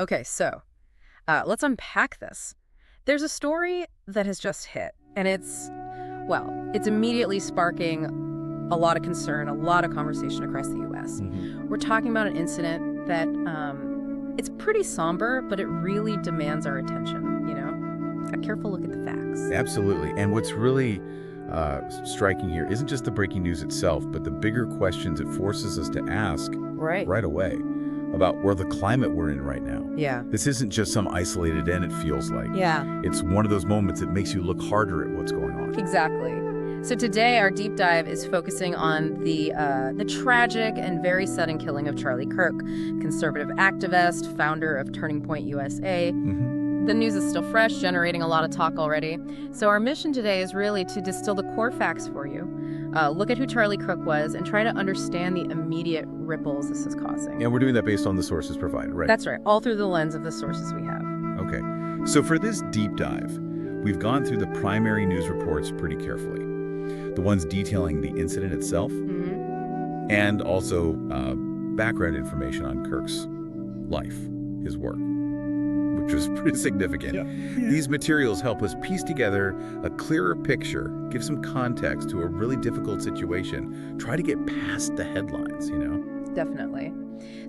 Okay, so let's unpack this. There's a story that has just hit, and it's immediately sparking a lot of concern, a lot of conversation across the U.S. We're talking about an incident that it's pretty somber, but it really demands our attention, A careful look at the facts. Absolutely. And what's really striking here isn't just the breaking news itself, but the bigger questions it forces us to ask right away about where the climate we're in right now. Yeah. This isn't just some isolated end, it feels like. Yeah. It's one of those moments that makes you look harder at what's going on. Exactly. So today our deep dive is focusing on the tragic and very sudden killing of Charlie Kirk, conservative activist, founder of Turning Point USA. The news is still fresh, generating a lot of talk already. So our mission today is really to distill the core facts for you, look at who Charlie Kirk was, and try to understand the immediate ripples this is causing. And we're doing that based on the sources provided, right? That's right, all through the lens of the sources we have. Okay, so for this deep dive, we've gone through the primary news reports pretty carefully. The ones detailing the incident itself, and also background information on Kirk's life, his work, which was pretty significant. Yeah. These materials help us piece together a clearer picture, give some context to a really difficult situation, try to get past the headlines, Definitely.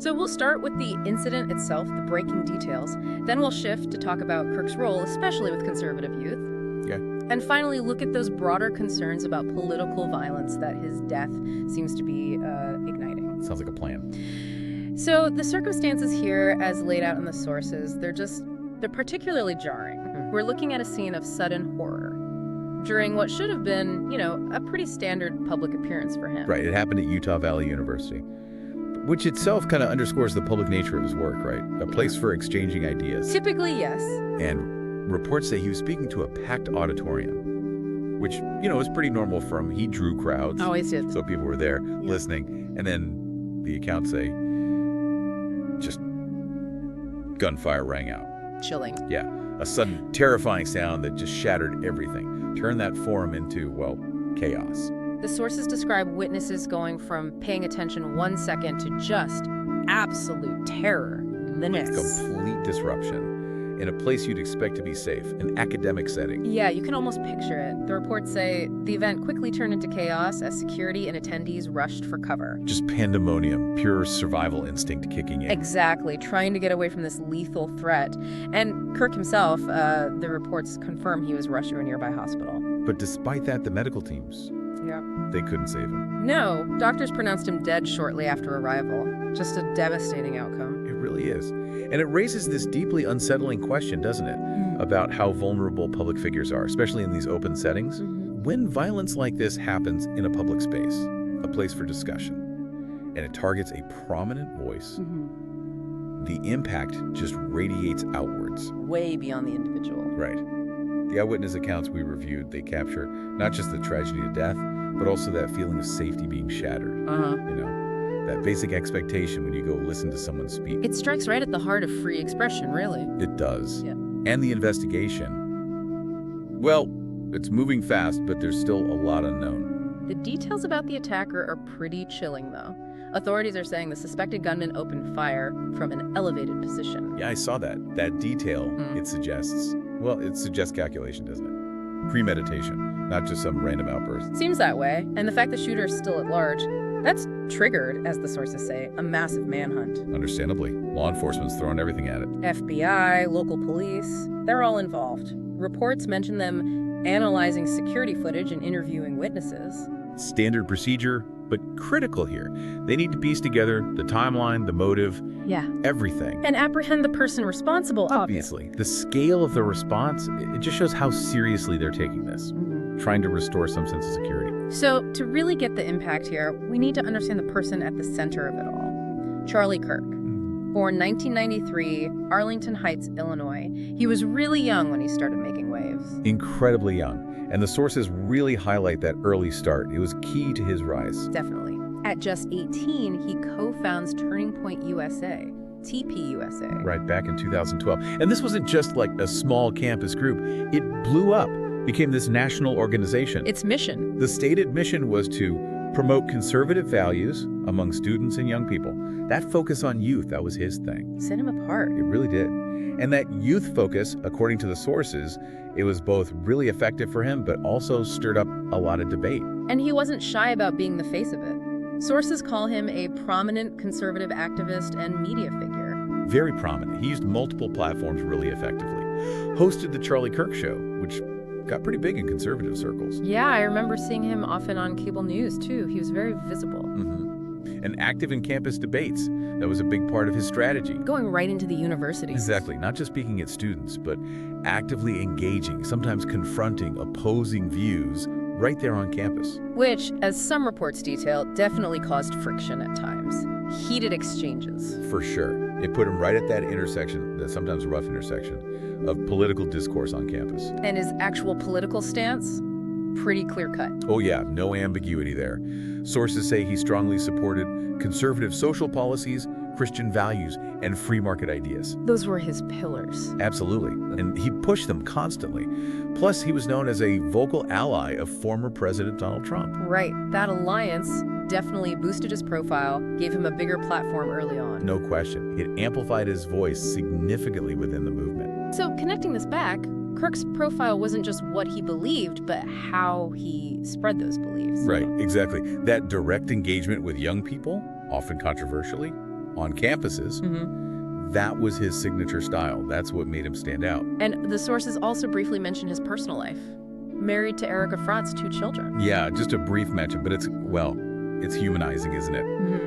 So we'll start with the incident itself, the breaking details. Then we'll shift to talk about Kirk's role, especially with conservative youth. Okay. And finally, look at those broader concerns about political violence that his death seems to be igniting. Sounds like a plan. So the circumstances here, as laid out in the sources, they're particularly jarring. We're looking at a scene of sudden horror during what should have been, a pretty standard public appearance for him. Right, it happened at Utah Valley University, which itself kind of underscores the public nature of his work, right? A place for exchanging ideas. Typically, yes. And reports say he was speaking to a packed auditorium, which, is pretty normal for him. He drew crowds. Always did. So people were there listening. And then the accounts say just gunfire rang out. Chilling. Yeah. A sudden terrifying sound that just shattered everything. Turned that forum into, chaos. The sources describe witnesses going from paying attention 1 second to just absolute terror the next. Complete disruption. In a place you'd expect to be safe, an academic setting. Yeah, you can almost picture it. The reports say the event quickly turned into chaos as security and attendees rushed for cover. Just pandemonium, pure survival instinct kicking in. Exactly, trying to get away from this lethal threat. And Kirk himself, the reports confirm he was rushed to a nearby hospital. But despite that, the medical teams, they couldn't save him. No, doctors pronounced him dead shortly after arrival. Just a devastating outcome. It really is. And it raises this deeply unsettling question, doesn't it, about how vulnerable public figures are, especially in these open settings. When violence like this happens in a public space, a place for discussion, and it targets a prominent voice, the impact just radiates outwards. Way beyond the individual. Right. The eyewitness accounts we reviewed, they capture not just the tragedy of death, but also that feeling of safety being shattered. That basic expectation when you go listen to someone speak. It strikes right at the heart of free expression, really. It does. Yeah. And the investigation, it's moving fast, but there's still a lot unknown. The details about the attacker are pretty chilling, though. Authorities are saying the suspected gunman opened fire from an elevated position. Yeah, I saw that. That detail, it suggests calculation, doesn't it? Premeditation, not just some random outburst. Seems that way. And the fact the shooter is still at large, that's triggered, as the sources say, a massive manhunt. Understandably. Law enforcement's throwing everything at it. FBI, local police, they're all involved. Reports mention them analyzing security footage and interviewing witnesses. Standard procedure, but critical here. They need to piece together the timeline, the motive, everything. And apprehend the person responsible, obviously. The scale of the response, it just shows how seriously they're taking this, trying to restore some sense of security. So, to really get the impact here, we need to understand the person at the center of it all. Charlie Kirk. Born 1993, Arlington Heights, Illinois. He was really young when he started making waves. Incredibly young. And the sources really highlight that early start. It was key to his rise. Definitely. At just 18, he co-founds Turning Point USA, TPUSA. Right, back in 2012. And this wasn't just like a small campus group. It blew up, became this national organization. Its mission. The stated mission was to promote conservative values, among students and young people. That focus on youth, that was his thing. Set him apart. It really did. And that youth focus, according to the sources, it was both really effective for him, but also stirred up a lot of debate. And he wasn't shy about being the face of it. Sources call him a prominent conservative activist and media figure. Very prominent. He used multiple platforms really effectively. Hosted the Charlie Kirk Show, which got pretty big in conservative circles. Yeah, I remember seeing him often on cable news, too. He was very visible. And active in campus debates. That was a big part of his strategy. Going right into the university. Exactly. Not just speaking at students, but actively engaging, sometimes confronting opposing views right there on campus. Which, as some reports detail, definitely caused friction at times. Heated exchanges. For sure. It put him right at that intersection, that sometimes rough intersection, of political discourse on campus. And his actual political stance? Pretty clear-cut. Oh yeah, no ambiguity there. Sources say he strongly supported conservative social policies, Christian values, and free market ideas. Those were his pillars. Absolutely. And he pushed them constantly. Plus, he was known as a vocal ally of former President Donald Trump. Right. That alliance definitely boosted his profile, gave him a bigger platform early on. No question. It amplified his voice significantly within the movement. So, connecting this back, Kirk's profile wasn't just what he believed, but how he spread those beliefs. Right, exactly. That direct engagement with young people, often controversially, on campuses, that was his signature style. That's what made him stand out. And the sources also briefly mention his personal life. Married to Erica Fratt's 2 children. Yeah, just a brief mention, but it's humanizing, isn't it?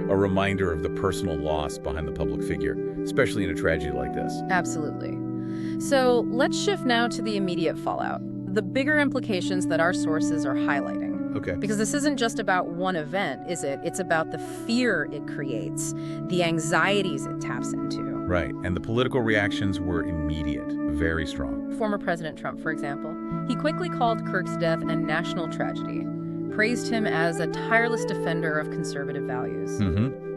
A reminder of the personal loss behind the public figure, especially in a tragedy like this. Absolutely. So let's shift now to the immediate fallout, the bigger implications that our sources are highlighting. Okay. Because this isn't just about one event, is it? It's about the fear it creates, the anxieties it taps into. Right, and the political reactions were immediate, very strong. Former President Trump, for example, he quickly called Kirk's death a national tragedy, praised him as a tireless defender of conservative values.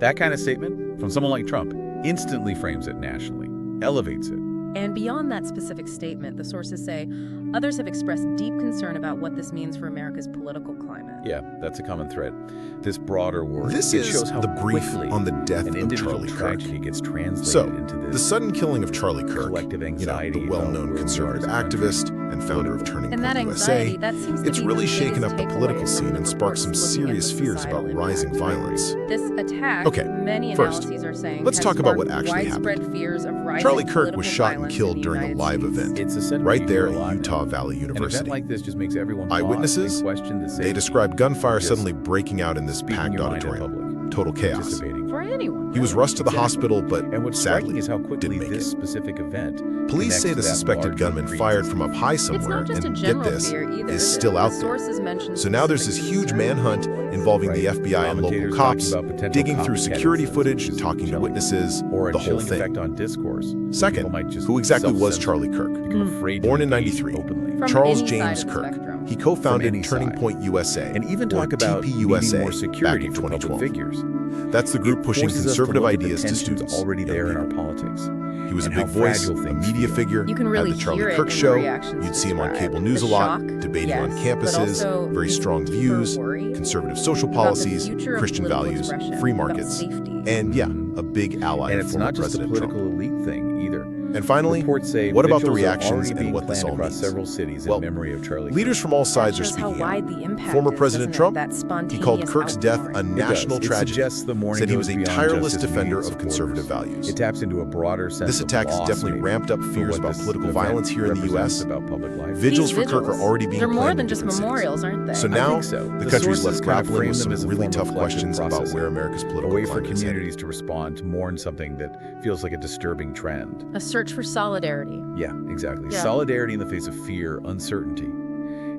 That kind of statement from someone like Trump instantly frames it nationally, elevates it. And beyond that specific statement, the sources say, others have expressed deep concern about what this means for America's political climate. Yeah, that's a common thread. This broader war. This it is shows how the brief quickly on the death an of individual Charlie Kirk. tragedy gets translated So, into this the sudden killing of Charlie Kirk, collective anxiety, the well-known conservative activist and founder of Turning And Point that USA, anxiety, that seems to it's be really the shaken biggest up the takeaway political from scene the and sparked some reports looking at serious the fears societal about impact. rising violence. This attack, Okay, many first, analyses are saying, let's has talk about sparked what actually widespread happened. fears of rising Charlie Kirk political was shot and violence in killed the during a United live States. event It's a sentiment right you there hear a lot at now. Utah Valley An event University. like this just makes everyone pause Eyewitnesses, and question the they safety. described gunfire Just suddenly breaking out in this speaking packed your mind in auditorium. public, Total chaos. participating. For anyone. He was rushed to the Exactly. hospital, but And what's striking sadly is how quickly didn't make this it. specific event Police connects say to the that suspected larger gunman creed. fired from up high It's somewhere, not just a and get general this, fear either, is it? still out The there. sources mention So now there's this specific huge concerns manhunt and involving the voices. FBI and local Commentators cops, talking about potential digging through copycat security incidents, footage, which is talking to chilling. witnesses, Or a the whole chilling thing. effect on discourse. Second, People might just who exactly was self-censor, Charlie Kirk? become afraid to Born in engage 93, openly. From Charles any side James of the Kirk. spectrum. He From co-founded any Turning side. Point USA, And even or talk about TPUSA, needing more back security in for public 2012. figures. That's the group It pushing forces us to conservative look at the ideas to tensions students. already young there in our people. politics. He was a and big how voice, fragile a things media feel. figure, You can really had the Charlie hear it Kirk in the show. reactions You'd see him on described. cable news The a lot, shock, debating yes, on but campuses, also very his strong deeper views, worry conservative social about the policies, future of Christian political values, expression, free about markets, safety. and yeah, a big ally And of it's former not just a President political Trump. elite thing either. And finally, Reports say what about the vigils are reactions already and being what this planned all across means? several cities Well, in memory of Charlie Leaders Kirk. from all sides are That shows how speaking out. wide the impact Former is, President doesn't it? Trump, That he called spontaneous Kirk's death a outpouring. national It tragedy. suggests the mourning Said he goes was a beyond tireless just his defender immediate of conservative supporters. values. It taps into a broader sense This of attack has loss, definitely maybe, ramped up for fears what about this political event violence here in the represents U.S. about public life. Vigils These for Kirk are vigils, already being they're more planned than in just different cities. memorials, aren't they? So I now, think so. the The country's sources left kind of grappling frame with them some as a really form of tough collective questions about processing. where America's A political way for climate is headed. communities to respond, to mourn something that feels like a disturbing trend. A search for solidarity. Yeah, exactly. Yeah. Solidarity in the face of fear, uncertainty.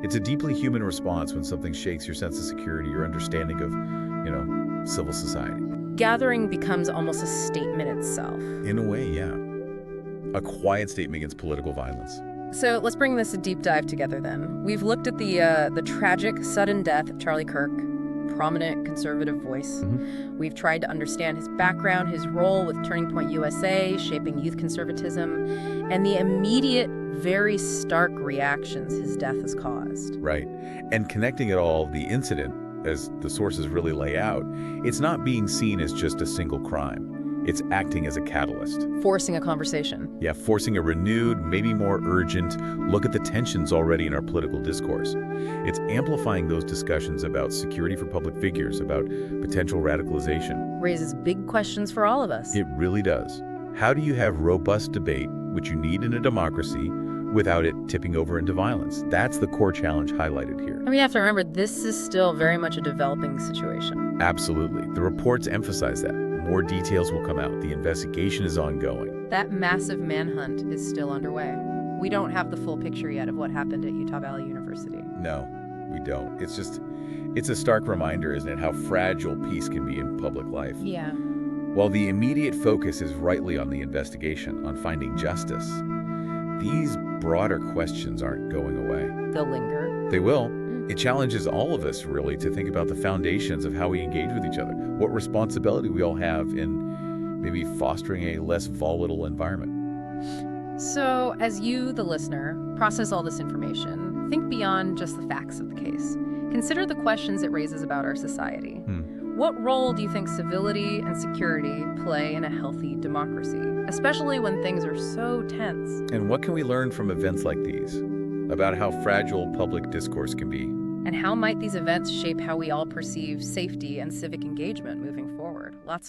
It's a deeply human response when something shakes your sense of security, your understanding of, civil society. Gathering becomes almost a statement itself. In a way, yeah. A quiet statement against political violence. So let's bring this a deep dive together then. We've looked at the tragic, sudden death of Charlie Kirk, prominent conservative voice. We've tried to understand his background, his role with Turning Point USA, shaping youth conservatism, and the immediate, very stark reactions his death has caused. Right. And connecting it all, the incident, as the sources really lay out, it's not being seen as just a single crime. It's acting as a catalyst. Forcing a conversation. Yeah, forcing a renewed, maybe more urgent look at the tensions already in our political discourse. It's amplifying those discussions about security for public figures, about potential radicalization. Raises big questions for all of us. It really does. How do you have robust debate, which you need in a democracy, without it tipping over into violence? That's the core challenge highlighted here. I mean, you have to remember, this is still very much a developing situation. Absolutely. The reports emphasize that. More details will come out. The investigation is ongoing. That massive manhunt is still underway. We don't have the full picture yet of what happened at Utah Valley University. No, we don't. It's a stark reminder, isn't it, how fragile peace can be in public life. Yeah. While the immediate focus is rightly on the investigation, on finding justice, these broader questions aren't going away. They'll linger. They will. It challenges all of us, really, to think about the foundations of how we engage with each other, what responsibility we all have in maybe fostering a less volatile environment. So, as you, the listener, process all this information, think beyond just the facts of the case. Consider the questions it raises about our society. What role do you think civility and security play in a healthy democracy, especially when things are so tense? And what can we learn from events like these about how fragile public discourse can be? And how might these events shape how we all perceive safety and civic engagement moving forward? Lots